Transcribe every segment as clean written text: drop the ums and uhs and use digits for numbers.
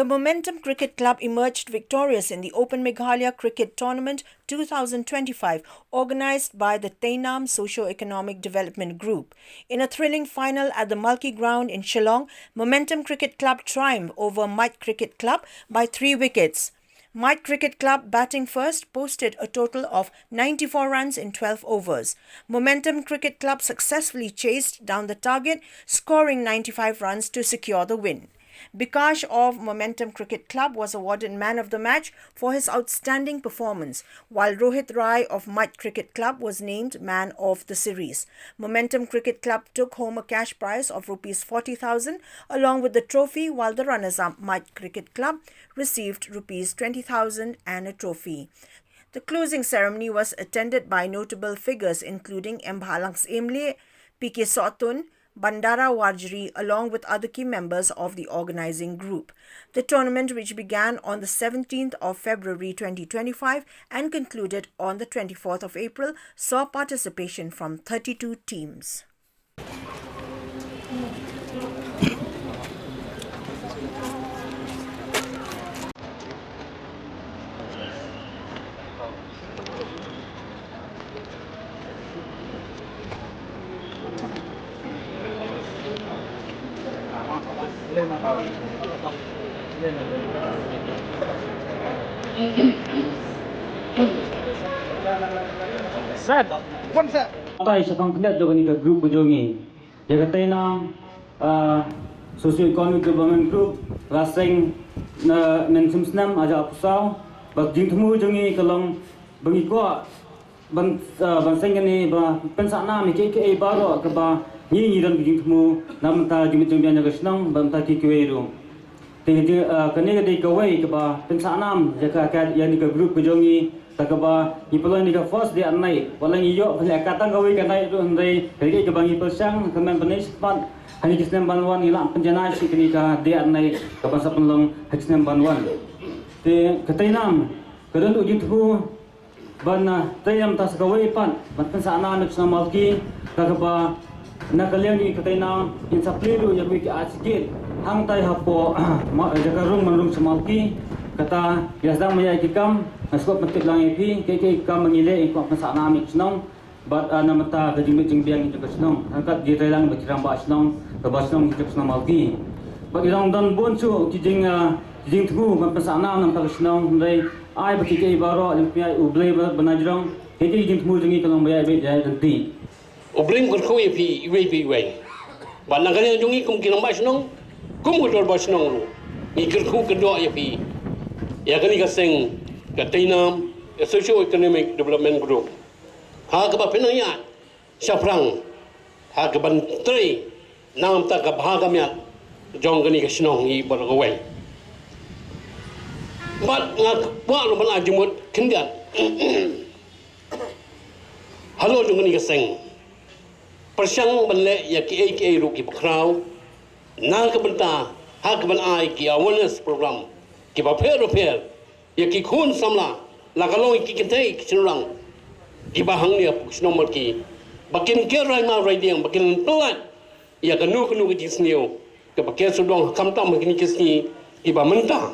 The Momentum Cricket Club emerged victorious in the Open Meghalaya Cricket Tournament 2025, organised by the Tainam Socio-Economic Development Group. In a thrilling final at the Mulki Ground in Shillong, Momentum Cricket Club triumphed over Might Cricket Club by 3 wickets. Might Cricket Club, batting first, posted a total of 94 runs in 12 overs. Momentum Cricket Club successfully chased down the target, scoring 95 runs to secure the win. Bikash of Momentum Cricket Club was awarded Man of the Match for his outstanding performance, while Rohit Rai of Might Cricket Club was named Man of the Series. Momentum Cricket Club took home a cash prize of Rs 40,000 along with the trophy, while the runners-up Might Cricket Club received Rs 20,000 and a trophy. The closing ceremony was attended by notable figures including Mbhalangs Emle, PK Sotun, Bandara Warjri, along with other key members of the organizing group. The tournament, which began on the 17th of February 2025 and concluded on the 24th of April, saw participation from 32 teams. Set. One set. Tay sa pangkilat do ni ka group bujongi. Ya katay na socio-economic development group raseng na mensumsnam aja apusau bak jing temu jongi kalong bangi ko ban seng ni ba pensana mi ke baro ka ba ni dan jing temu nam ta jimit jong bian jaga senang ban ta ki kweru. Jadi kani ka dei kawai ka ba pensana jaka ka yani ka group bujongi takaba ipolong ni ka first dia nai walang iyo pala katang gawi kanai tu ndai kali ka bangi persang kemen penis pat hani kisnem banwan ila penjana si kini ka dia nai ka basa penlong kisnem banwan te katainam kadan uji tu bana tayam tas gawi pat ban pensana nak samalki takaba nakalian ni katainam insapleru ya wi ka asikit hang tai hapo jakarung manrung samalki kata biasa maya kikam naskop metik lang ipi ke kam mengile ikut pasana amik senong bat namata kejimit jingbiang itu senong angkat di relang berkiram ba senong ke ba senong itu senong malgi bagi lang dan bonsu kijing tu pasana nam tak senong ndai ai berkike baro limpia ublei banajrong ke kijing tu jingi kalong bayai be jai denti ubling ko ipi iwi banang kali jungi kum kilang ba senong kum ko ba senong ni kerku kedua ipi ya kani kaseng Tainam Socio-Economic Development Group. Ha ka ba pinaya syafrang ha ka bantri nam ta ka bhaga mya jong kani ka sinong i bargawai. Bat ngak wa lo ban ajumut kinda. Halo jong kani ka seng. Persang banle ya ki ru ki bakraw na ka banta ha ka ban ai ki awareness program ki ba pher ya ki khun samla la kalong ki kintai ki chinrang ki bahang ni apuk nomor ki bakin ke rai ma rai diang bakin tolat ya kanu ki disneo ke bakin sudong kam tam ki kisni ki ba menta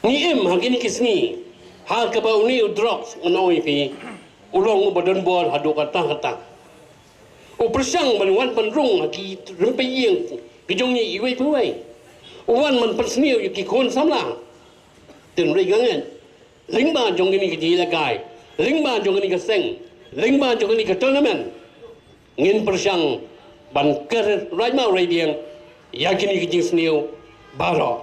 ni em ha ki kisni ha ka ba uni drugs onoi pi ulong badan bol hadu kata o persang ban wan pan rung ki rimpe yeng ki jong ni iwei puai wan man persneo ki khun samla từng rây ngang lính ban trong cái này cái gì là cài lính ban trong cái này cái sen lính ban trong cái này cái tournament nghìn persang ban ker right now right diang ya kini cái gì sniu baro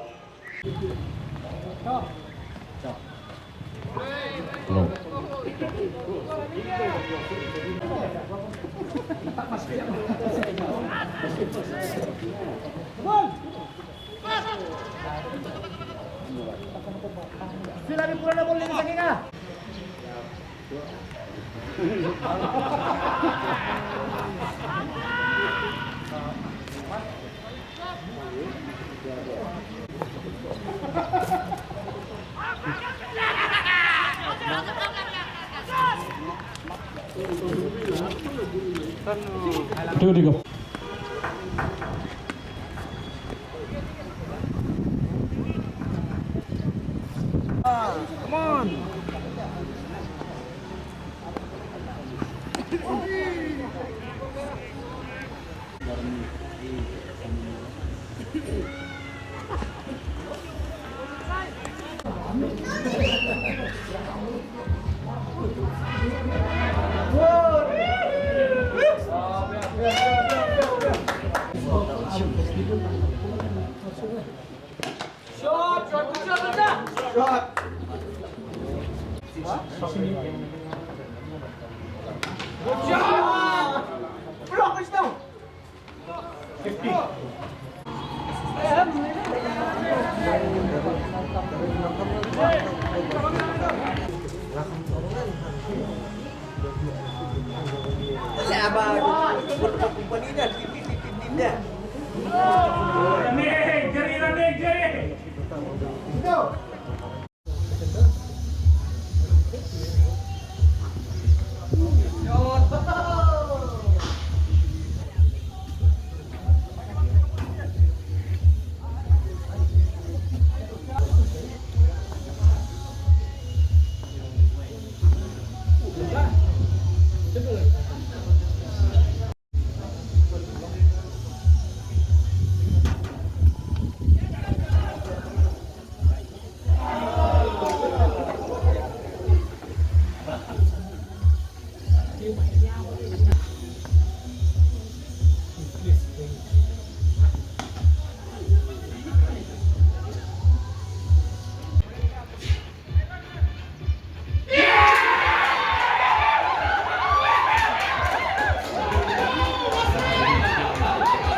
Sila ni pura na boleh sakit ka. Two to go.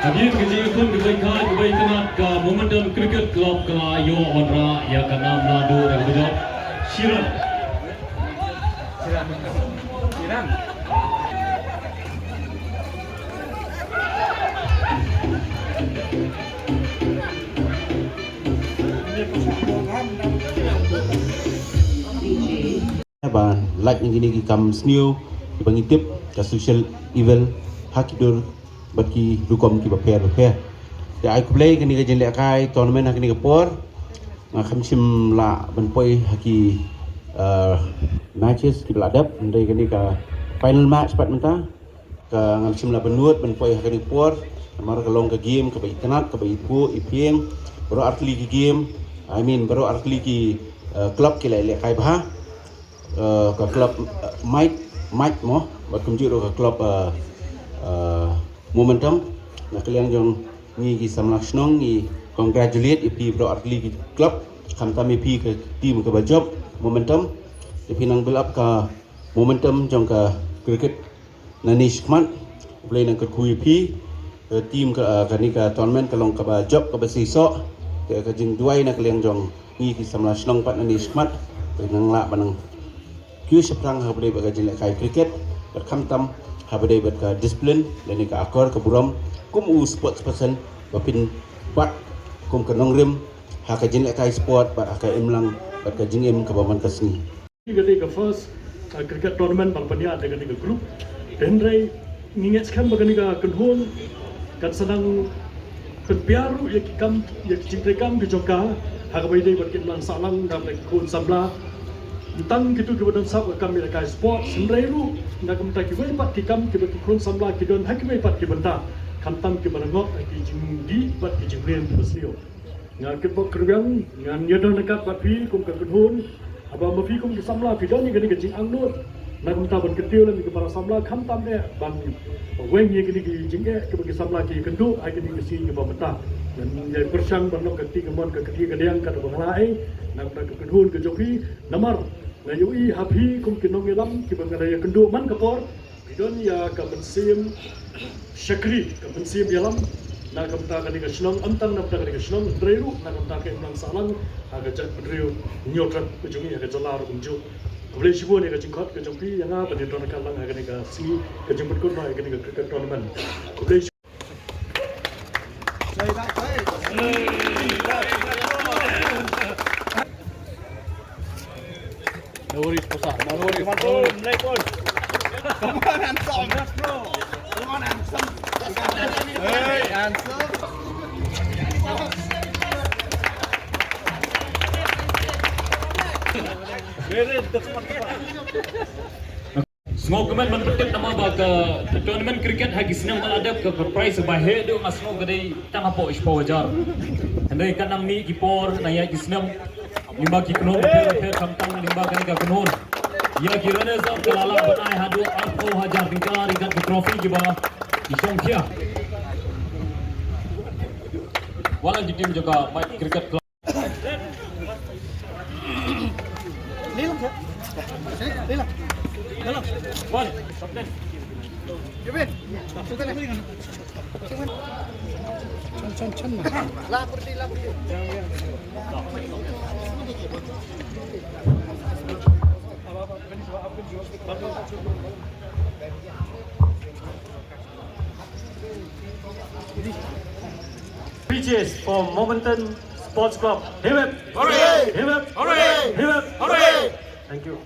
Hadir kejiatan kebaikan ke Momentum Cricket Club ke Ayo Onra yang ke-6 Lado dan Bedok Shiran. Ba like yang gini kam snew bagi tip ke social event hakidur bagi dukom ki baper ya ai play kini ke jendela kai tournament kini ke por ngam sim la ban poi haki matches ki ladap ndai kini ka final match pat menta ke ngam sim la benut ban poi kini por mar ke long ke game ke bai tenat ke bai pu ipieng baru artli ki game baru artli ki club ki le kai bah ke klub Mike mo berkunjung ke klub Momentum nak kalian jong ni ki samlak snong ni congratulate ipi bro atli klub kam tami pi ke tim ke bajob Momentum ipi nang build up ke Momentum jong ke cricket nani skmat play nang ke kui pi tim ke ni ke tournament ke long ke bajob ke besiso ke jing duai nak kalian jong ni ki samlak snong pat nani skmat nang la banang kyu seprang habdai baga jele kai cricket berkam tam habdai berka disiplin leni ka akor ke buram kum u sports person bapin bat kum ke nongrim ha ka jele kai sport bat ka imlang bat ka jingim ke baman ka seni Gadi ke first cricket tournament bang pania dengan ke group dan rai ninget kan bagani ka kenhon kan sedang penpiaru ya kam ya cingrekam ke joka ha ka baidai berkin lang salang dan kun sabla tentang gitu kemudian sab kami nak sport sendiri lu nak kita kiwai pat kikam kita kikun samla kidon hakimai pat kibenta kantam kibarangok ki jinggi pat ki jingren beslio ngan kibok kerbang ngan yadon dekat pat pi kum ka kunhun aba mafi kum ki samla kidon ni gani jing angnut nak kita ban ketiu lam ki para samla kantam ne ban weng ye gani ki jingge ki samla ki kendu ai gani ki si ki benta dan ye persang banok ke tiga ke ketiga diang ka banglai nak ka kunhun ke joki namar na yui habi kum kinong ilam ki bangalaya kendu man kapor bidon ya ka bensim syakri ka bensim yalam na ka mta ka ni ka shnong amtang na mta ka ni ka shnong dreru na ka mta ka imlang salang aga jat dreru nyotrat ku jungi aga jalar kumju boleh sibu ni ka jingkot ka jongpi yang apa di dona kalang aga ni ka si ka jemput kun na aga ni ka cricket tournament boleh No worries, Posa. No worries. Come on, play ball. Come on, handsome. Yes, bro. Come on, handsome. Hey, handsome. Semua kemen menetap nama ke tournament kriket hagi senang maladap ke prize bahaya do ngasno gede tang apo ispo wajar. Andai kanang ni kipor naya kisnam limba kikno per kamtang limba kan ka kunur. Ya kirane zam kalala banai hadu alko hajar tingkar ikat ke trofi ki ba isong kia. Wala di tim juga main kriket club. Lilang sir. Lilang. Lilang. One, captain. Kevin. Masukkan lagi. Cun. La kurti. Pitches for Momentum Sports Club. Hip hip. Hooray! Hip hip. Hooray! Hip hip. Hooray! Thank you.